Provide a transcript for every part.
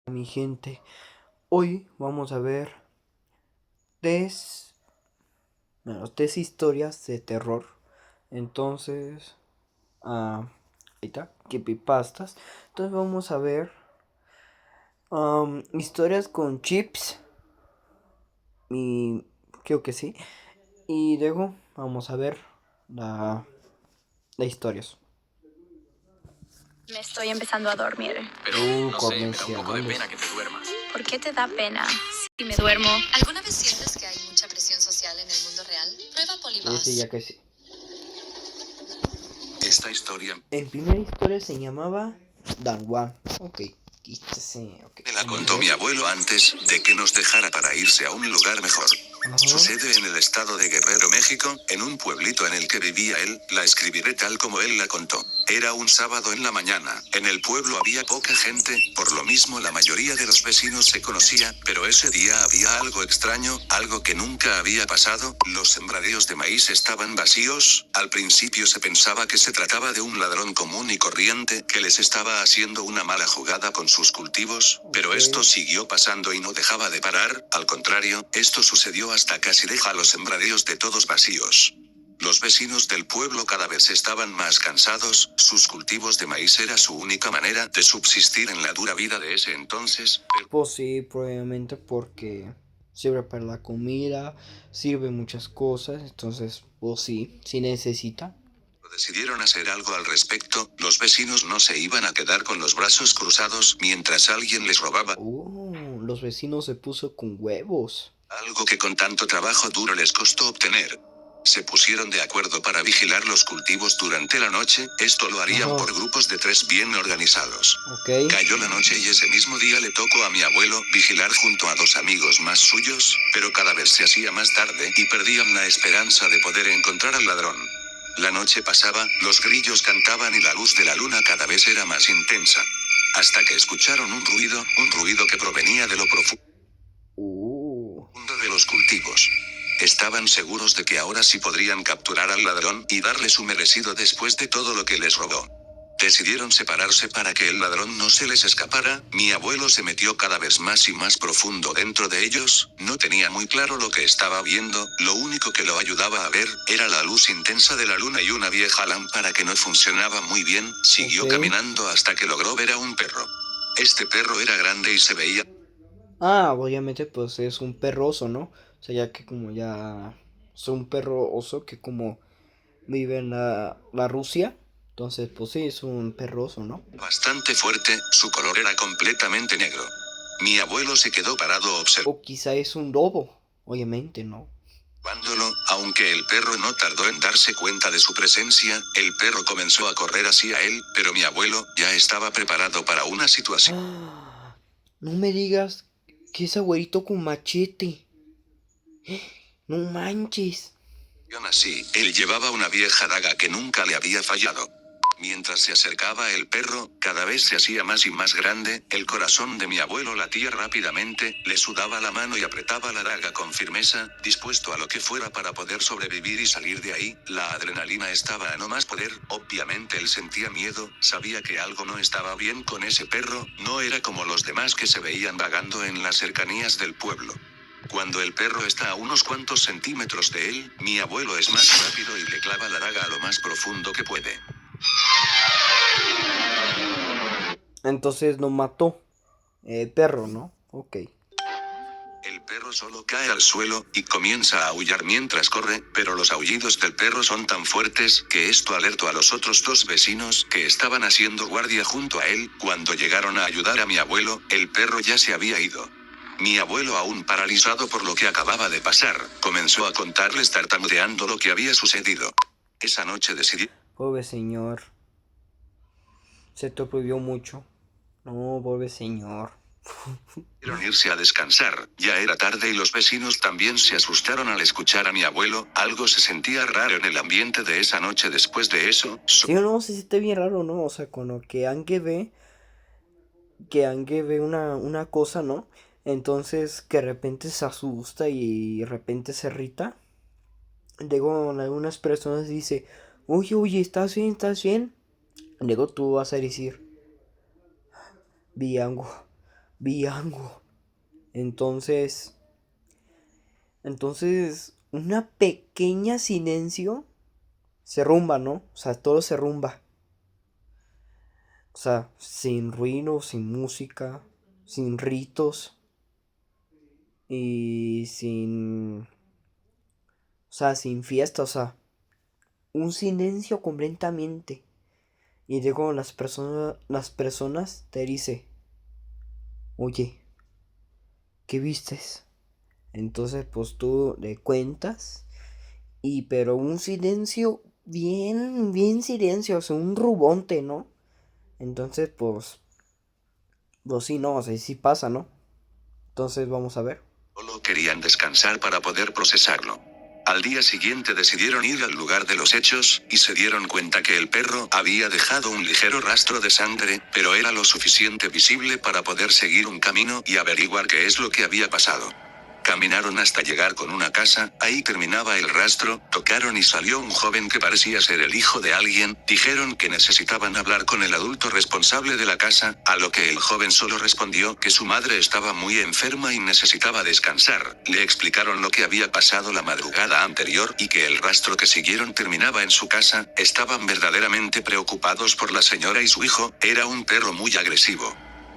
Mi gente, hoy vamos a ver tres, tres historias de terror. Entonces, ahí está, creepypastas. Entonces vamos a ver historias con chips. Y creo que sí. Y luego vamos a ver la, las historias. Me estoy empezando a dormir. Pero no sé, me da un poco de pena que te duermas. ¿Por qué te da pena si me duermo? ¿Alguna vez sientes que hay mucha presión social en el mundo real? Prueba Polybus. Sí, ya que sí. Esta historia En primera historia se llamaba Dan Juan. Ok, quítese. Okay. me la contó mi abuelo antes de que nos dejara para irse a un lugar mejor. Sucede en el estado de Guerrero, México, en un pueblito en el que vivía él. La escribiré tal como él la contó. Era un sábado en la mañana. En el pueblo había poca gente, por lo mismo la mayoría de los vecinos se conocía, pero ese día había algo extraño, algo que nunca había pasado. Los sembradíos de maíz estaban vacíos. Al principio se pensaba que se trataba de un ladrón común y corriente que les estaba haciendo una mala jugada con sus cultivos, pero esto siguió pasando y no dejaba de parar. Al contrario, esto sucedió hasta casi deja los sembradíos de todos vacíos. Los vecinos del pueblo cada vez estaban más cansados, sus cultivos de maíz era su única manera de subsistir en la dura vida de ese entonces. Pues sí, probablemente porque sirve para la comida, sirve muchas cosas, entonces, pues sí, sí necesita. Decidieron hacer algo al respecto. Los vecinos no se iban a quedar con los brazos cruzados mientras alguien les robaba. Los vecinos se puso con huevos. Algo que con tanto trabajo duro les costó obtener. Se pusieron de acuerdo para vigilar los cultivos durante la noche. Esto lo harían por grupos de 3 bien organizados. Cayó la noche y ese mismo día le tocó a mi abuelo vigilar junto a 2 amigos más suyos, pero cada vez se hacía más tarde y perdían la esperanza de poder encontrar al ladrón. La noche pasaba, los grillos cantaban y la luz de la luna cada vez era más intensa. Hasta que escucharon un ruido que provenía de lo profundo de los cultivos. Estaban seguros de que ahora sí podrían capturar al ladrón y darle su merecido después de todo lo que les robó. Decidieron separarse para que el ladrón no se les escapara. Mi abuelo se metió cada vez más y más profundo dentro de ellos, no tenía muy claro lo que estaba viendo, lo único que lo ayudaba a ver, era la luz intensa de la luna y una vieja lámpara que no funcionaba muy bien. Siguió caminando hasta que logró ver a un perro. Este perro era grande y se veía... Obviamente pues es un perro oso, ¿no? O sea, ya que como ya es un perro oso que como vive en la Rusia. Entonces, pues sí, es un perro oso, ¿no? Bastante fuerte, su color era completamente negro. Mi abuelo se quedó parado observando. O quizá es un lobo, obviamente, ¿no? Aunque el perro no tardó en darse cuenta de su presencia, el perro comenzó a correr hacia él, pero mi abuelo ya estaba preparado para una situación. No me digas que es abuelito con machete. No manches. Así, él llevaba una vieja daga que nunca le había fallado. Mientras se acercaba el perro, cada vez se hacía más y más grande, el corazón de mi abuelo latía rápidamente, le sudaba la mano y apretaba la daga con firmeza, dispuesto a lo que fuera para poder sobrevivir y salir de ahí. La adrenalina estaba a no más poder, obviamente él sentía miedo, sabía que algo no estaba bien con ese perro, no era como los demás que se veían vagando en las cercanías del pueblo. Cuando el perro está a unos cuantos centímetros de él, mi abuelo es más rápido y le clava la daga a lo más profundo que puede. Entonces lo mató. El perro, ¿no? Ok. El perro solo cae al suelo y comienza a aullar mientras corre, pero los aullidos del perro son tan fuertes que esto alertó a los otros 2 vecinos que estaban haciendo guardia junto a él. Cuando llegaron a ayudar a mi abuelo, el perro ya se había ido. Mi abuelo, aún paralizado por lo que acababa de pasar, comenzó a contarles tartamudeando lo que había sucedido. Esa noche decidió... Pobre señor. Se te prohibió mucho. No, pobre señor. Irse a descansar, ya era tarde y los vecinos también se asustaron al escuchar a mi abuelo, algo se sentía raro en el ambiente de esa noche después de eso. Sí o no, se siente bien raro, ¿no? O sea, con lo que Ange ve una cosa, ¿no? Entonces que de repente se asusta y de repente se irrita. Luego algunas personas dice, oye, ¿estás bien? Luego tú vas a decir, vi algo, vi algo. Entonces, una pequeña silencio se rumba, ¿no? O sea, todo se rumba. O sea, sin ruido, sin música, sin ritos y sin... O sea, sin fiesta, o sea, un silencio completamente. Y luego las personas te dicen, oye, ¿qué vistes? Entonces, pues tú le cuentas. Y pero un silencio bien silencio, o sea, un rubonte, ¿no? Entonces, pues sí, no, o sea, sí pasa, ¿no? Entonces, vamos a ver. Solo querían descansar para poder procesarlo. Al día siguiente decidieron ir al lugar de los hechos, y se dieron cuenta que el perro había dejado un ligero rastro de sangre, pero era lo suficiente visible para poder seguir un camino y averiguar qué es lo que había pasado. Caminaron hasta llegar con una casa, ahí terminaba el rastro, tocaron y salió un joven que parecía ser el hijo de alguien, dijeron que necesitaban hablar con el adulto responsable de la casa, a lo que el joven solo respondió que su madre estaba muy enferma y necesitaba descansar. Le explicaron lo que había pasado la madrugada anterior y que el rastro que siguieron terminaba en su casa. Estaban verdaderamente preocupados por la señora y su hijo, era un perro muy agresivo.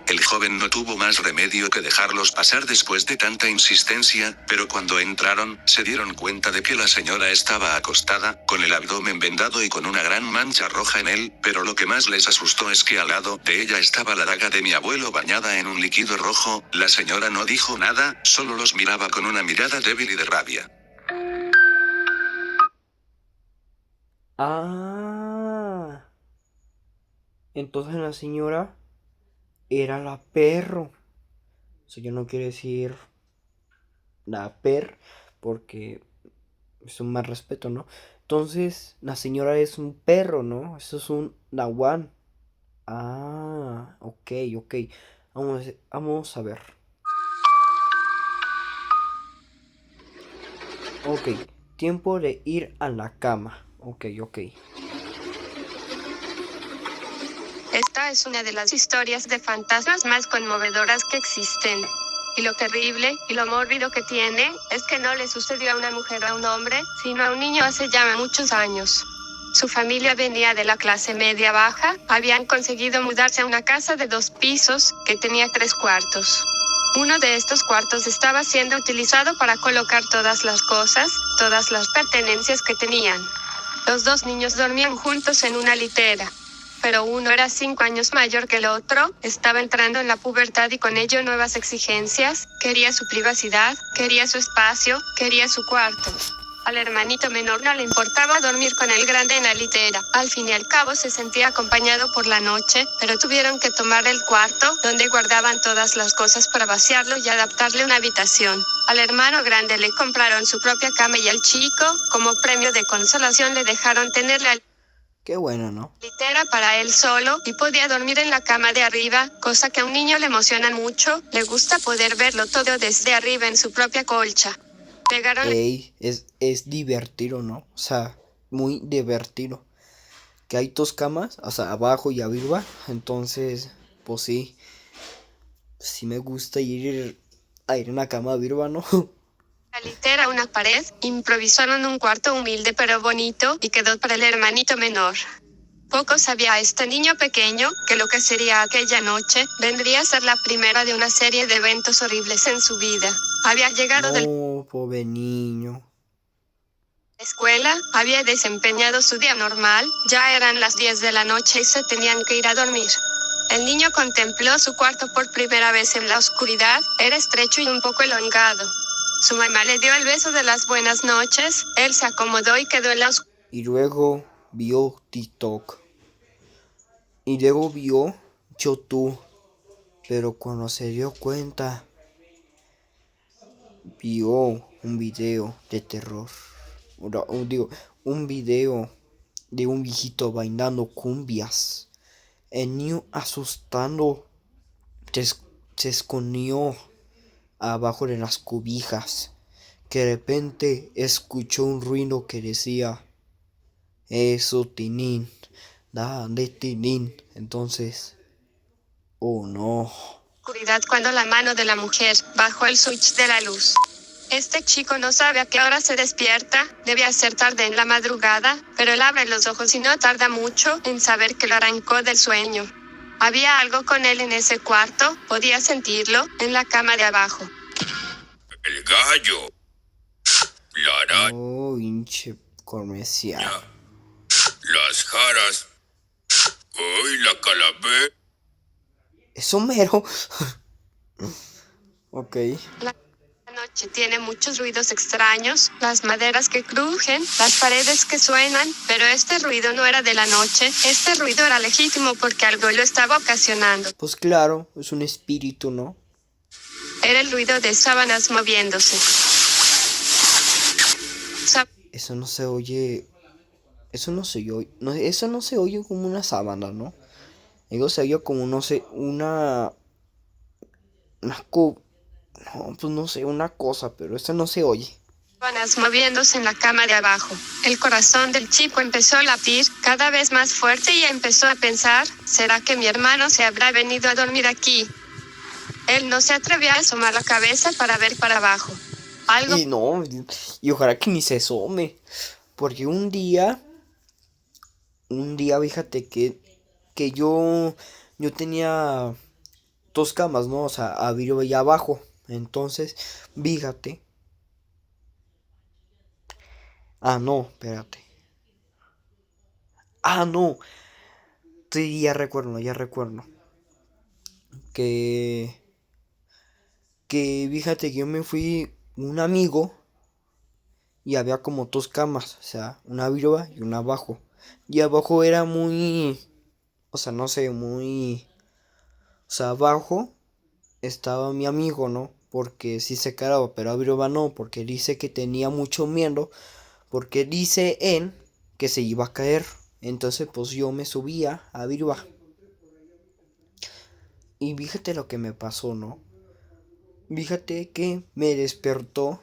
El joven no tuvo más remedio que dejarlos pasar después de tanta insistencia, pero cuando entraron, se dieron cuenta de que la señora estaba acostada, con el abdomen vendado y con una gran mancha roja en él, pero lo que más les asustó es que al lado de ella estaba la daga de mi abuelo bañada en un líquido rojo. La señora no dijo nada, solo los miraba con una mirada débil y de rabia. Ah, entonces la señora era la perro. O sea, yo no quiero decir la porque es un mal respeto, ¿no? Entonces, la señora es un perro, ¿no? Eso es un nahual. Ah, ok. Vamos a ver. Ok, tiempo de ir a la cama. Ok. Esta es una de las historias de fantasmas más conmovedoras que existen. Y lo terrible, y lo mórbido que tiene, es que no le sucedió a una mujer o a un hombre, sino a un niño hace ya muchos años. Su familia venía de la clase media baja, habían conseguido mudarse a una casa de 2 pisos, que tenía 3 cuartos. Uno de estos cuartos estaba siendo utilizado para colocar todas las cosas, todas las pertenencias que tenían. Los 2 niños dormían juntos en una litera. Pero uno era 5 años mayor que el otro, estaba entrando en la pubertad y con ello nuevas exigencias, quería su privacidad, quería su espacio, quería su cuarto. Al hermanito menor no le importaba dormir con el grande en la litera, al fin y al cabo se sentía acompañado por la noche, pero tuvieron que tomar el cuarto, donde guardaban todas las cosas para vaciarlo y adaptarle una habitación. Al hermano grande le compraron su propia cama y al chico, como premio de consolación le dejaron tener la Qué bueno, ¿no? litera para él solo, y podía dormir en la cama de arriba, cosa que a un niño le emociona mucho, le gusta poder verlo todo desde arriba en su propia colcha. Pegaron Ey, es divertido, ¿no? O sea, muy divertido. Que hay 2 camas, o sea, abajo y arriba. Entonces, pues sí me gusta ir a ir en la cama arriba, ¿no? la litera a una pared, improvisaron un cuarto humilde pero bonito, y quedó para el hermanito menor. Poco sabía este niño pequeño, que lo que sería aquella noche, vendría a ser la primera de una serie de eventos horribles en su vida. Había llegado de la No, pobre niño. escuela, había desempeñado su día normal, ya eran las 10 de la noche y se tenían que ir a dormir. El niño contempló su cuarto por primera vez en la oscuridad, era estrecho y un poco elongado. Su mamá le dio el beso de las buenas noches, él se acomodó y quedó en la oscuridad. Y luego vio TikTok. Y luego vio YouTube. Pero cuando se dio cuenta, vio un video de terror. Un video de un viejito bailando cumbias. El niño asustando se escondió abajo de las cobijas. Que de repente escuchó un ruido que decía: eso, Tinin, dale, Tinin. Entonces, oh no, oscuridad cuando la mano de la mujer bajó el switch de la luz. Este chico no sabe a qué hora se despierta, debía ser tarde en la madrugada, pero él abre los ojos y no tarda mucho en saber que lo arrancó del sueño. Había algo con él en ese cuarto, podía sentirlo, en la cama de abajo. El gallo. La araña. Oh, hinche comercial. Las jaras. ¡Ay, la calavera! Es Homero. Ok. La noche tiene muchos ruidos extraños, las maderas que crujen, las paredes que suenan, pero este ruido no era de la noche, este ruido era legítimo porque algo lo estaba ocasionando. Pues claro, es un espíritu, ¿no? Era el ruido de sábanas moviéndose. Eso no se oye. Eso no se oye. No, eso no se oye como una sábana, ¿no? Digo, se oye como, no sé, no, pues no sé, una cosa, pero eso no se oye. Sábanas moviéndose en la cama de abajo. El corazón del chico empezó a latir cada vez más fuerte y empezó a pensar, ¿será que mi hermano se habrá venido a dormir aquí? Él no se atrevía a asomar la cabeza para ver para abajo. Algo... Y no, y ojalá que ni se asome. Porque un día, fíjate que yo tenía 2 camas, ¿no? O sea, había allá abajo. Entonces, fíjate. Ah, no, espérate. Ah, no. Sí, ya recuerdo. Que fíjate que yo me fui un amigo y había como 2 camas, o sea, una arriba y una abajo. Y abajo era muy, o sea, no sé, muy, o sea, abajo estaba mi amigo, ¿no? Porque sí se caraba, pero arriba no, porque dice que tenía mucho miedo, porque dice él que se iba a caer. Entonces pues yo me subía a arriba. Y fíjate lo que me pasó, ¿no? Fíjate que me despertó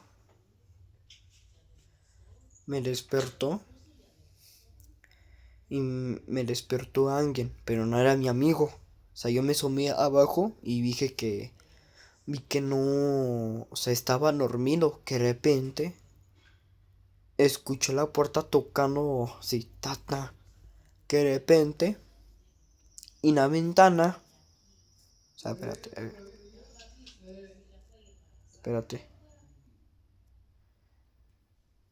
y me despertó alguien, pero no era mi amigo. O sea, yo me asomé abajo y vi que no, o sea, estaba dormido, que de repente escuché la puerta tocando, sí, tata, que de repente, y la ventana, o sea, espérate,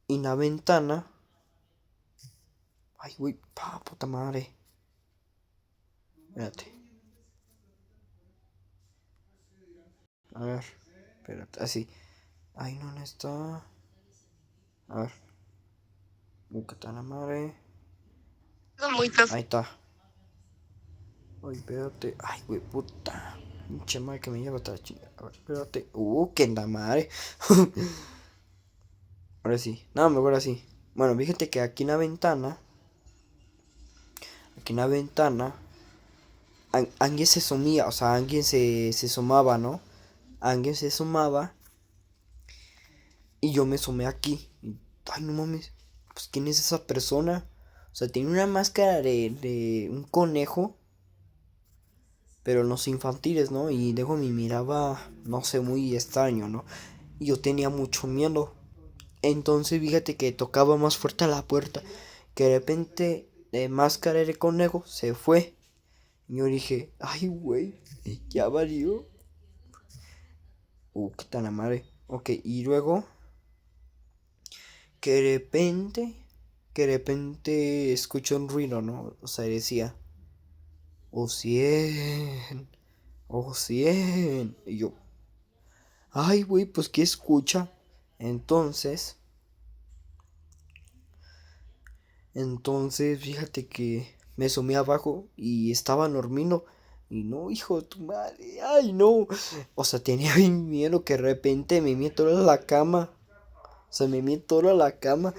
y la ventana, ay, güey, puta madre, espérate, a ver, espérate, así, ay, no está, a ver, qué tal la madre, muy profundo. ahí está, ay, espérate, ay, güey, puta, pinche madre que me lleva hasta la chingada, a ver, espérate, que la madre, ahora sí, no, mejor así, bueno, fíjate que aquí en la ventana, alguien se asomía, o sea, alguien se asomaba, ¿no? Alguien se asomaba y yo me asomé aquí. Ay, no mames, pues ¿quién es esa persona? O sea, tiene una máscara de un conejo, pero en los infantiles, ¿no? Y luego me miraba, no sé, muy extraño, ¿no? Y yo tenía mucho miedo. Entonces, fíjate que tocaba más fuerte a la puerta, que de repente de máscara de conejo se fue. Y yo dije, ay, güey, ya valió. Qué tan la madre. Ok, y luego, que de repente escuché un ruido, ¿no? O sea, decía, oh, 100, oh, 100. Y yo, ay, güey, pues, ¿qué escucha? Entonces, fíjate que me asomé abajo y estaba dormido. Y no, hijo de tu madre, ay no. O sea, tenía bien miedo que de repente me meto a la cama. O sea, me meto a la cama.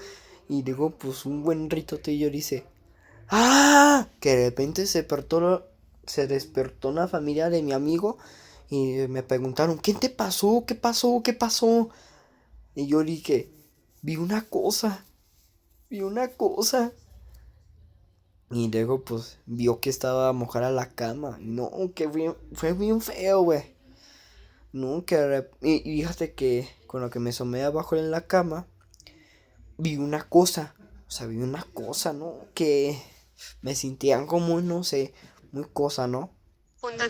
Y digo, pues un buen rito y yo dice, ¡ah! Que de repente se despertó una familia de mi amigo. Y me preguntaron, ¿qué te pasó? ¿Qué pasó? ¿Qué pasó? Y yo dije, vi una cosa. Y luego pues vio que estaba mojada la cama. No, fue bien feo, güey. Nunca. Y fíjate que con lo que me asomé abajo en la cama, vi una cosa. O sea, vi una cosa, ¿no? Que me sentían como, no sé, muy cosa, ¿no?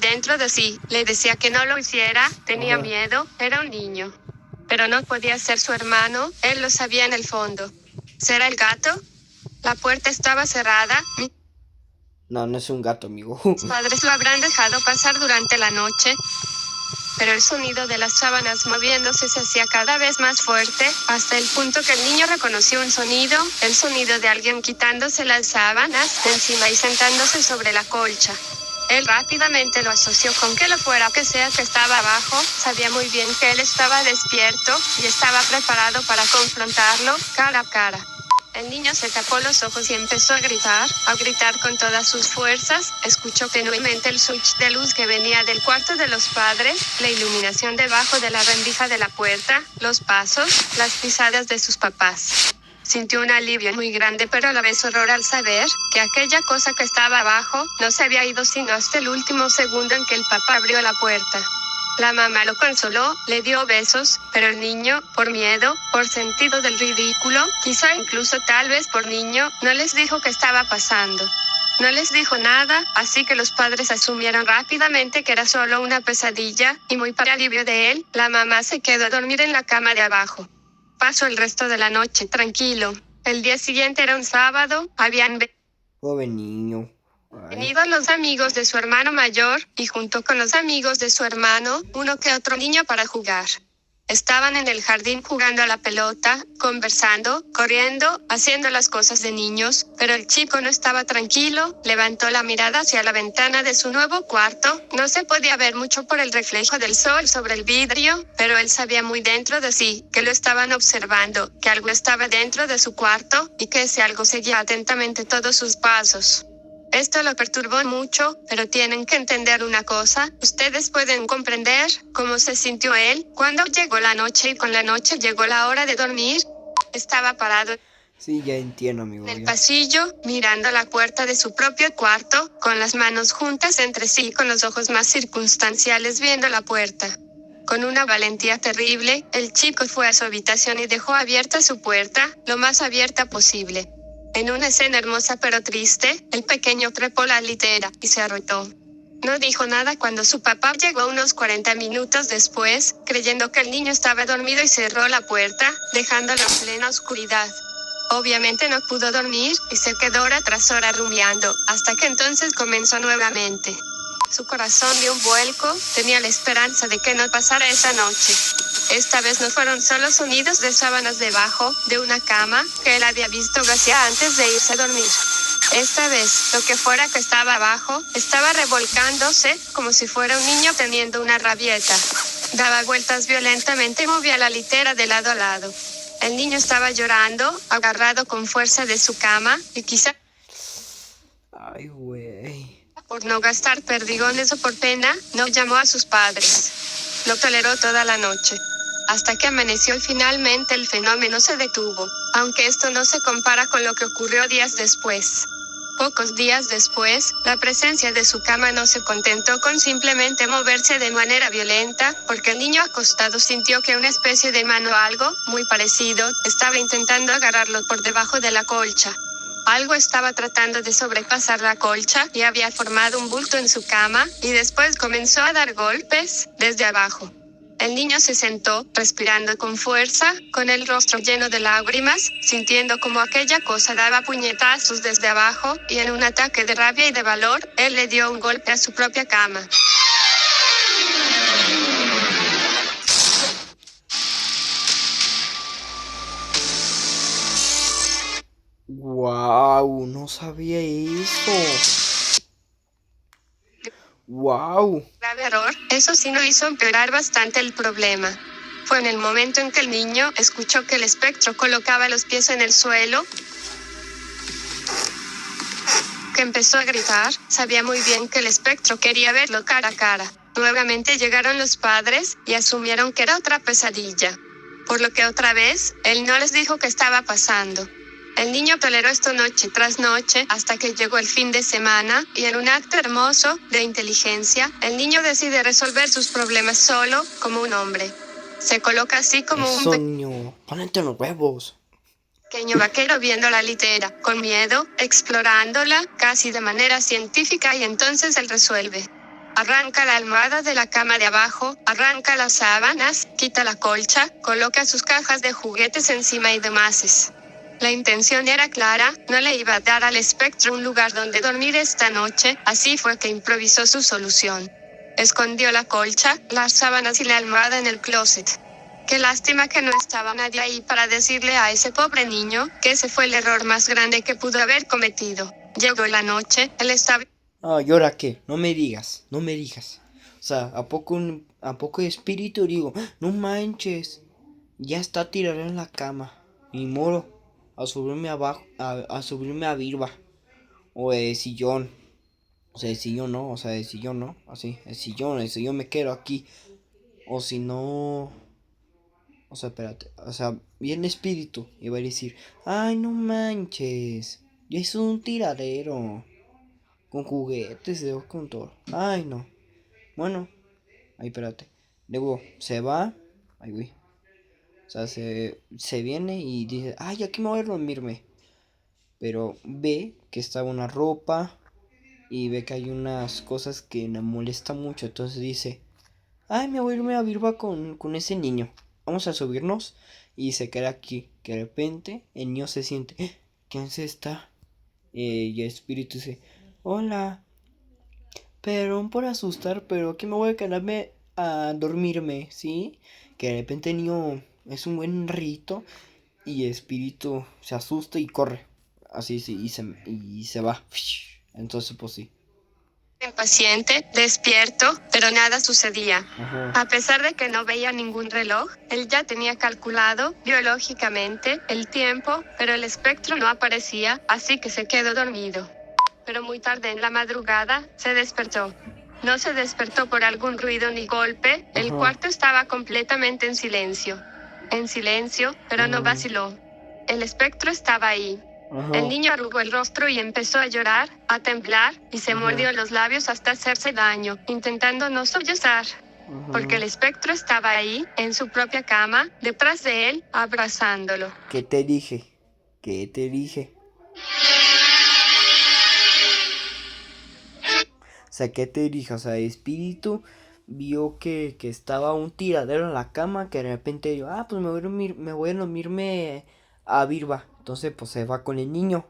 Dentro de sí, le decía que no lo hiciera, tenía Ajá. miedo, era un niño. Pero no podía ser su hermano, él lo sabía en el fondo. ¿Será el gato? La puerta estaba cerrada, mis No, no es un gato, amigo. padres lo habrán dejado pasar durante la noche, pero el sonido de las sábanas moviéndose se hacía cada vez más fuerte, hasta el punto que el niño reconoció un sonido, el sonido de alguien quitándose las sábanas de encima y sentándose sobre la colcha. Él rápidamente lo asoció con que lo fuera que sea que estaba abajo, sabía muy bien que él estaba despierto, y estaba preparado para confrontarlo, cara a cara. El niño se tapó los ojos y empezó a gritar con todas sus fuerzas. Escuchó tenuemente el switch de luz que venía del cuarto de los padres, la iluminación debajo de la rendija de la puerta, los pasos, las pisadas de sus papás. Sintió un alivio muy grande, pero a la vez horror al saber que aquella cosa que estaba abajo no se había ido sino hasta el último segundo en que el papá abrió la puerta. La mamá lo consoló, le dio besos, pero el niño, por miedo, por sentido del ridículo, quizá incluso tal vez por niño, no les dijo qué estaba pasando. No les dijo nada, así que los padres asumieron rápidamente que era solo una pesadilla, y muy para alivio de él, la mamá se quedó a dormir en la cama de abajo. Pasó el resto de la noche tranquilo. El día siguiente era un sábado, habían Joven niño. venido los amigos de su hermano mayor, y junto con los amigos de su hermano, uno que otro niño para jugar. Estaban en el jardín jugando a la pelota, conversando, corriendo, haciendo las cosas de niños, pero el chico no estaba tranquilo, levantó la mirada hacia la ventana de su nuevo cuarto, no se podía ver mucho por el reflejo del sol sobre el vidrio, pero él sabía muy dentro de sí, que lo estaban observando, que algo estaba dentro de su cuarto, y que ese algo seguía atentamente todos sus pasos. Esto lo perturbó mucho, pero tienen que entender una cosa, ustedes pueden comprender cómo se sintió él cuando llegó la noche y con la noche llegó la hora de dormir. Estaba parado Sí, ya entiendo, amigo. en el Ya. pasillo, mirando la puerta de su propio cuarto, con las manos juntas entre sí y con los ojos más circunstanciales viendo la puerta. Con una valentía terrible, el chico fue a su habitación y dejó abierta su puerta, lo más abierta posible. En una escena hermosa pero triste, el pequeño trepó la litera y se arrotó. No dijo nada cuando su papá llegó unos 40 minutos después, creyendo que el niño estaba dormido y cerró la puerta, dejándolo en plena oscuridad. Obviamente no pudo dormir, y se quedó hora tras hora rumiando, hasta que entonces comenzó nuevamente. Su corazón dio un vuelco, tenía la esperanza de que no pasara esa noche. Esta vez no fueron solo sonidos de sábanas debajo de una cama, que él había visto vacía antes de irse a dormir. Esta vez, lo que fuera que estaba abajo, estaba revolcándose, como si fuera un niño teniendo una rabieta. Daba vueltas violentamente y movía la litera de lado a lado. El niño estaba llorando, agarrado con fuerza de su cama, y quizá Ay, güey. por no gastar perdigones o por pena, no llamó a sus padres. Lo toleró toda la noche. Hasta que amaneció y finalmente el fenómeno se detuvo, aunque esto no se compara con lo que ocurrió días después. Pocos días después, la presencia de su cama no se contentó con simplemente moverse de manera violenta, porque el niño acostado sintió que una especie de mano o algo, muy parecido, estaba intentando agarrarlo por debajo de la colcha. Algo estaba tratando de sobrepasar la colcha y había formado un bulto en su cama, y después comenzó a dar golpes desde abajo. El niño se sentó, respirando con fuerza, con el rostro lleno de lágrimas, sintiendo como aquella cosa daba puñetazos desde abajo, y en un ataque de rabia y de valor, él le dio un golpe a su propia cama. Wow, no sabía eso. Wow. Grave error, eso sí no hizo empeorar bastante el problema. Fue en el momento en que el niño escuchó que el espectro colocaba los pies en el suelo, que empezó a gritar. Sabía muy bien que el espectro quería verlo cara a cara. Nuevamente llegaron los padres, y asumieron que era otra pesadilla. Por lo que otra vez, él no les dijo qué estaba pasando. El niño toleró esto noche tras noche hasta que llegó el fin de semana y en un acto hermoso de inteligencia, el niño decide resolver sus problemas solo como un hombre. Se coloca así como Eso, niño, ponete los huevos. Pequeño vaquero viendo la litera, con miedo, explorándola, casi de manera científica y entonces él resuelve. Arranca la almohada de la cama de abajo, arranca las sábanas, quita la colcha, coloca sus cajas de juguetes encima y demás. La intención era clara, no le iba a dar al espectro un lugar donde dormir esta noche, así fue que improvisó su solución. Escondió la colcha, las sábanas y la almohada en el closet. Qué lástima que no estaba nadie ahí para decirle a ese pobre niño que ese fue el error más grande que pudo haber cometido. Llegó la noche, él estaba... Ah, ¿y ahora qué? No me digas. O sea, ¿a poco de espíritu digo, no manches, ya está tirado en la cama? Ni modo, a subirme abajo, a subirme a birba. O de sillón. O sea, de sillón no, así, el sillón me quedo aquí. O si no... O sea, espérate, o sea, viene espíritu y va a decir, ay, no manches, ya es un tiradero. Con juguetes, con todo. Ay, no. Bueno, ay, espérate. Luego se va. Ay, güey. O sea, se viene y dice, ay, aquí me voy a dormirme. Pero ve que está una ropa y ve que hay unas cosas que me molestan mucho. Entonces dice, ay, me voy a irme a Virba con ese niño. Vamos a subirnos. Y se queda aquí. Que de repente el niño se siente, ¿quién se está? Y el espíritu dice, hola. Perdón por asustar, pero aquí me voy a quedarme a dormirme, ¿sí? Que de repente el niño es un buen rito y el espíritu se asusta y corre. Así, sí, y se va. Entonces, pues sí. Impaciente, despierto, pero nada sucedía. Ajá. A pesar de que no veía ningún reloj, él ya tenía calculado, biológicamente, el tiempo, pero el espectro no aparecía, así que se quedó dormido. Pero muy tarde en la madrugada, se despertó. No se despertó por algún ruido ni golpe, el cuarto estaba completamente en silencio. En silencio, pero no vaciló. El espectro estaba ahí. El niño arrugó el rostro y empezó a llorar, a temblar, y se mordió los labios hasta hacerse daño, intentando no sollozar. Porque el espectro estaba ahí, en su propia cama, detrás de él, abrazándolo. ¿Qué te dije? ¿Qué te dije? O sea, ¿qué te dije? O sea, el espíritu vio que estaba un tiradero en la cama, que de repente yo, pues me voy a dormirme a Virba. Entonces, pues se va con el niño.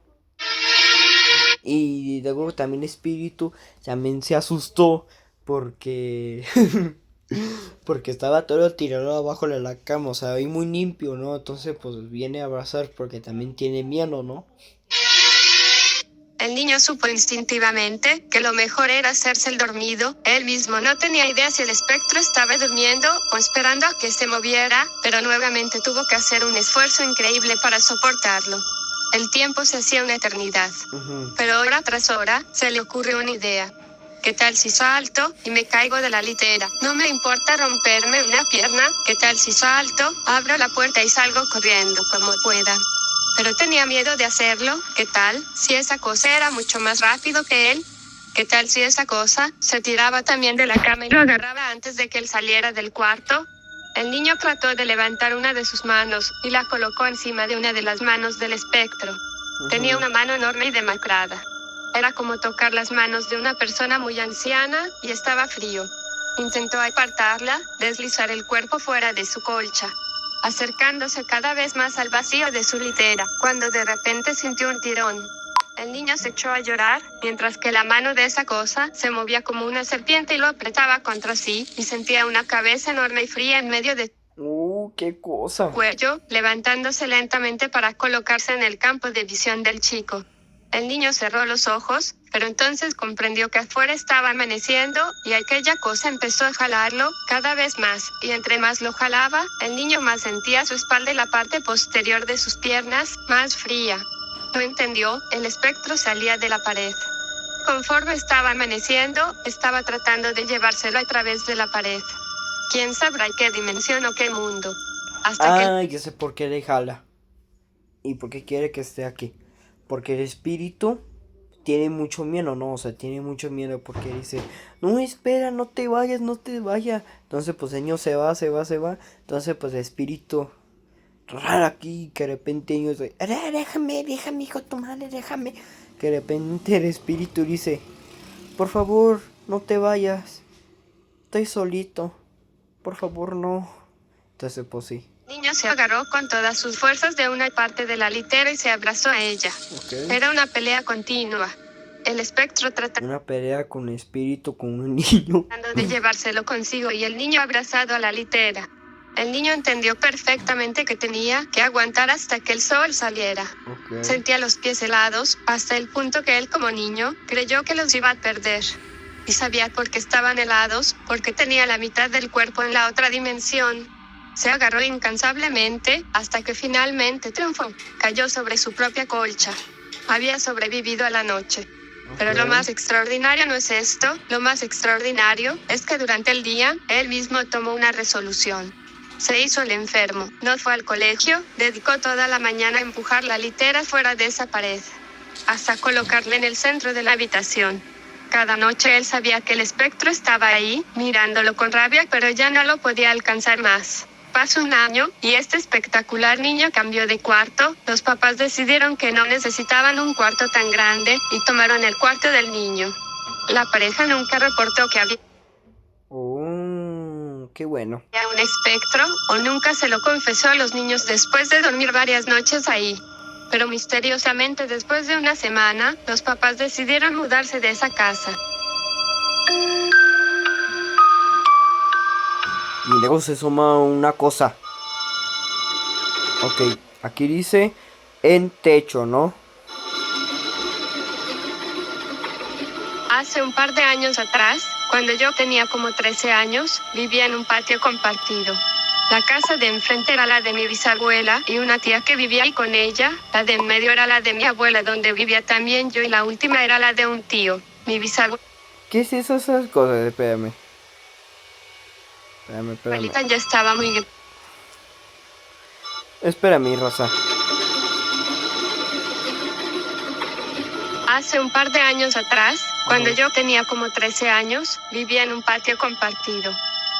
Y luego también el espíritu también se asustó porque porque estaba todo tirado abajo de la cama, o sea, ahí muy limpio, ¿no? Entonces, pues viene a abrazar porque también tiene miedo, ¿no? El niño supo instintivamente que lo mejor era hacerse el dormido. Él mismo no tenía idea si el espectro estaba durmiendo o esperando a que se moviera, pero nuevamente tuvo que hacer un esfuerzo increíble para soportarlo. El tiempo se hacía una eternidad. Pero hora tras hora, se le ocurrió una idea. ¿Qué tal si salto y me caigo de la litera? No me importa romperme una pierna. ¿Qué tal si salto, abro la puerta y salgo corriendo como pueda? Pero tenía miedo de hacerlo. ¿Qué tal si esa cosa era mucho más rápido que él? ¿Qué tal si esa cosa se tiraba también de la cama y lo agarraba antes de que él saliera del cuarto? El niño trató de levantar una de sus manos y la colocó encima de una de las manos del espectro. Tenía una mano enorme y demacrada. Era como tocar las manos de una persona muy anciana y estaba frío. Intentó apartarla, deslizar el cuerpo fuera de su colcha, acercándose cada vez más al vacío de su litera, cuando de repente sintió un tirón. El niño se echó a llorar, mientras que la mano de esa cosa se movía como una serpiente y lo apretaba contra sí, y sentía una cabeza enorme y fría en medio de qué cosa. cuello, levantándose lentamente para colocarse en el campo de visión del chico. El niño cerró los ojos, pero entonces comprendió que afuera estaba amaneciendo, y aquella cosa empezó a jalarlo, cada vez más, y entre más lo jalaba, el niño más sentía su espalda y la parte posterior de sus piernas, más fría. No entendió, el espectro salía de la pared. Conforme estaba amaneciendo, estaba tratando de llevárselo a través de la pared. ¿Quién sabrá qué dimensión o qué mundo? Hasta que... Ya sé por qué le jala. ¿Y por qué quiere que esté aquí? Porque el espíritu tiene mucho miedo, ¿no? O sea, tiene mucho miedo porque dice, no, espera, no te vayas, no te vayas. Entonces, pues el niño se va. Entonces, pues el espíritu raro aquí, que de repente el niño dice, déjame, hijo de tu madre, déjame. Que de repente el espíritu dice, por favor, no te vayas. Estoy solito. Por favor, no. Entonces, pues sí. El niño se agarró con todas sus fuerzas de una parte de la litera y se abrazó a ella. Okay. Era una pelea continua. El espectro trataba una pelea con el espíritu, con un niño. de llevárselo consigo y el niño abrazado a la litera. El niño entendió perfectamente que tenía que aguantar hasta que el sol saliera. Okay. Sentía los pies helados, hasta el punto que él como niño creyó que los iba a perder. Y sabía por qué estaban helados, porque tenía la mitad del cuerpo en la otra dimensión. Se agarró incansablemente, hasta que finalmente triunfó. Cayó sobre su propia colcha. Había sobrevivido a la noche. Pero lo más extraordinario no es esto, lo más extraordinario es que durante el día, él mismo tomó una resolución. Se hizo el enfermo, no fue al colegio, dedicó toda la mañana a empujar la litera fuera de esa pared, hasta colocarla en el centro de la habitación. Cada noche él sabía que el espectro estaba ahí, mirándolo con rabia, pero ya no lo podía alcanzar más. Pasó un año, y este espectacular niño cambió de cuarto. Los papás decidieron que no necesitaban un cuarto tan grande, y tomaron el cuarto del niño. La pareja nunca reportó que había qué bueno. un espectro, o nunca se lo confesó a los niños después de dormir varias noches ahí. Pero misteriosamente después de una semana, los papás decidieron mudarse de esa casa. Y luego se suma una cosa. Ok, aquí dice en techo, ¿no? Hace un par de años atrás, cuando yo tenía como 13 años, vivía en un patio compartido. La casa de enfrente era la de mi bisabuela y una tía que vivía ahí con ella. La de en medio era la de mi abuela, donde vivía también yo, y la última era la de un tío, mi bisabuela. ¿Qué es esas cosas? Espérame. Abuelita ya estaba muy... Espérame, Rosa. Hace un par de años atrás, cuando yo tenía como 13 años, vivía en un patio compartido.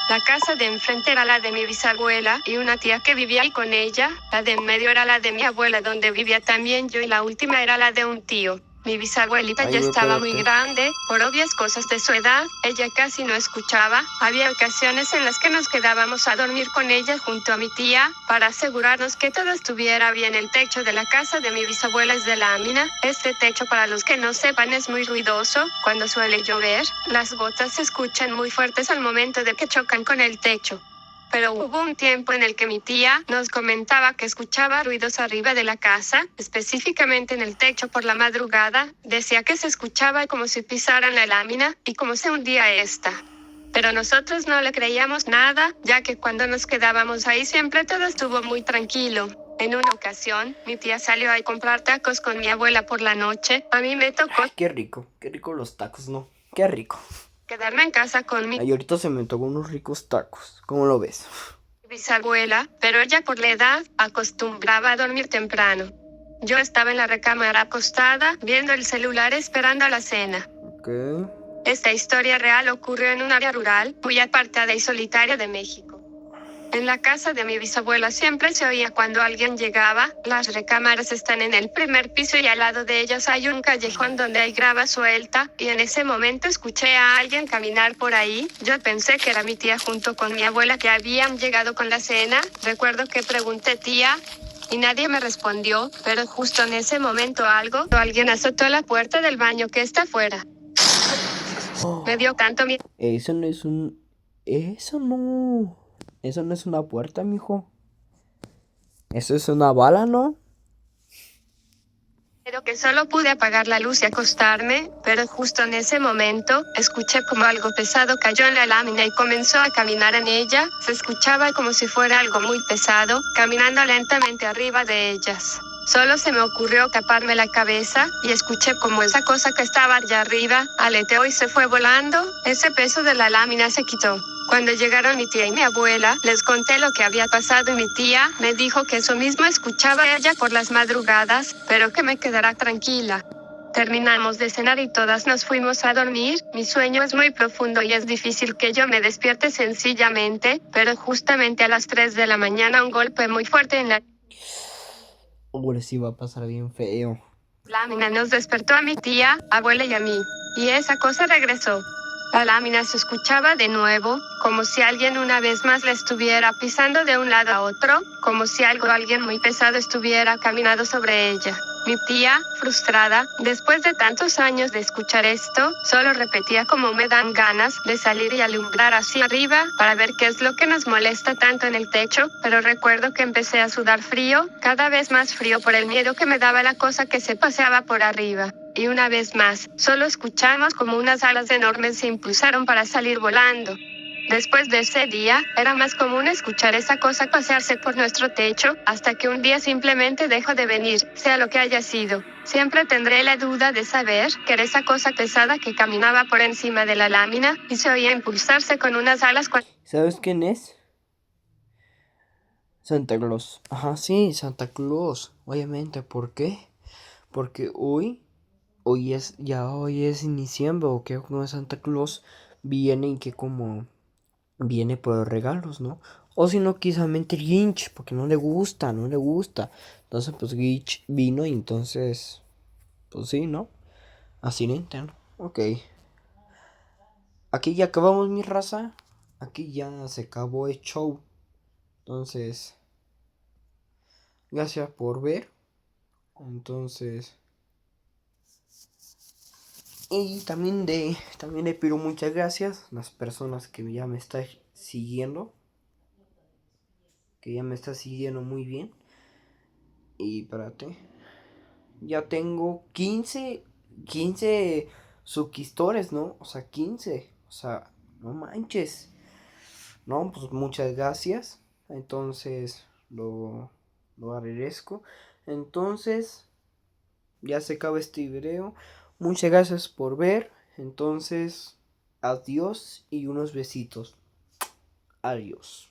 La casa de enfrente era la de mi bisabuela y una tía que vivía ahí con ella. La de en medio era la de mi abuela, donde vivía también yo, y la última era la de un tío. Mi bisabuelita ya estaba muy grande, por obvias cosas de su edad, ella casi no escuchaba. Había ocasiones en las que nos quedábamos a dormir con ella junto a mi tía, para asegurarnos que todo estuviera bien. El techo de la casa de mi bisabuela es de lámina. Este techo, para los que no sepan, es muy ruidoso. Cuando suele llover, las gotas se escuchan muy fuertes al momento de que chocan con el techo. Pero hubo un tiempo en el que mi tía nos comentaba que escuchaba ruidos arriba de la casa, específicamente en el techo por la madrugada. Decía que se escuchaba como si pisaran la lámina y como se hundía esta. Pero nosotros no le creíamos nada, ya que cuando nos quedábamos ahí siempre todo estuvo muy tranquilo. En una ocasión, mi tía salió a comprar tacos con mi abuela por la noche. A mí me tocó... Ay, qué rico los tacos, ¿no? Qué rico. Quedarme en casa con mi... Ay, ahorita se me tocó unos ricos tacos. ¿Cómo lo ves? bisabuela, pero ella por la edad acostumbraba a dormir temprano. Yo estaba en la recámara acostada, viendo el celular esperando a la cena. Okay. Esta historia real ocurrió en un área rural, muy apartada y solitaria de México. En la casa de mi bisabuela siempre se oía cuando alguien llegaba. Las recámaras están en el primer piso y al lado de ellas hay un callejón donde hay grava suelta, y en ese momento escuché a alguien caminar por ahí. Yo pensé que era mi tía junto con mi abuela que habían llegado con la cena. Recuerdo que pregunté tía, y nadie me respondió, pero justo en ese momento alguien azotó la puerta del baño que está afuera. Me dio tanto miedo. Eso no es una puerta, mijo. Eso es una bala, ¿no? Pero que solo pude apagar la luz y acostarme, pero justo en ese momento, escuché como algo pesado cayó en la lámina y comenzó a caminar en ella. Se escuchaba como si fuera algo muy pesado, caminando lentamente arriba de ellas. Solo se me ocurrió taparme la cabeza, y escuché como esa cosa que estaba allá arriba, aleteó y se fue volando. Ese peso de la lámina se quitó. Cuando llegaron mi tía y mi abuela, les conté lo que había pasado y mi tía me dijo que eso mismo escuchaba ella por las madrugadas, pero que me quedara tranquila. Terminamos de cenar y todas nos fuimos a dormir. Mi sueño es muy profundo y es difícil que yo me despierte sencillamente, pero justamente a las 3 de la mañana un golpe muy fuerte en la Ahora sí va a pasar bien feo. lámina nos despertó a mi tía, abuela y a mí. Y esa cosa regresó. La lámina se escuchaba de nuevo, como si alguien una vez más la estuviera pisando de un lado a otro, como si alguien muy pesado estuviera caminando sobre ella. Mi tía, frustrada, después de tantos años de escuchar esto, solo repetía como me dan ganas de salir y alumbrar hacia arriba para ver qué es lo que nos molesta tanto en el techo, pero recuerdo que empecé a sudar frío, cada vez más frío por el miedo que me daba la cosa que se paseaba por arriba. Y una vez más, solo escuchamos como unas alas enormes se impulsaron para salir volando. Después de ese día, era más común escuchar esa cosa pasearse por nuestro techo, hasta que un día simplemente dejó de venir, sea lo que haya sido. Siempre tendré la duda de saber que era esa cosa pesada que caminaba por encima de la lámina y se oía impulsarse con unas alas ¿Sabes quién es? Santa Claus. Ajá, sí, Santa Claus. Obviamente, ¿por qué? Porque hoy es diciembre, o que como Santa Claus viene y que como viene por los regalos, ¿no? O si no, quizá mente Grinch, porque no le gusta. Entonces, pues Grinch vino y entonces, pues sí, ¿no? Así Nintendo. Ok. Aquí ya acabamos, mi raza. Aquí ya se acabó el show. Entonces, gracias por ver. Entonces, y también le pido muchas gracias a las personas que ya me están siguiendo. Que ya me está siguiendo muy bien. Y espérate. Ya tengo 15 suscriptores, ¿no? O sea, 15. O sea, no manches. No, pues muchas gracias. Entonces, lo agradezco. Entonces, ya se acaba este video. Muchas gracias por ver. Entonces, adiós y unos besitos. Adiós.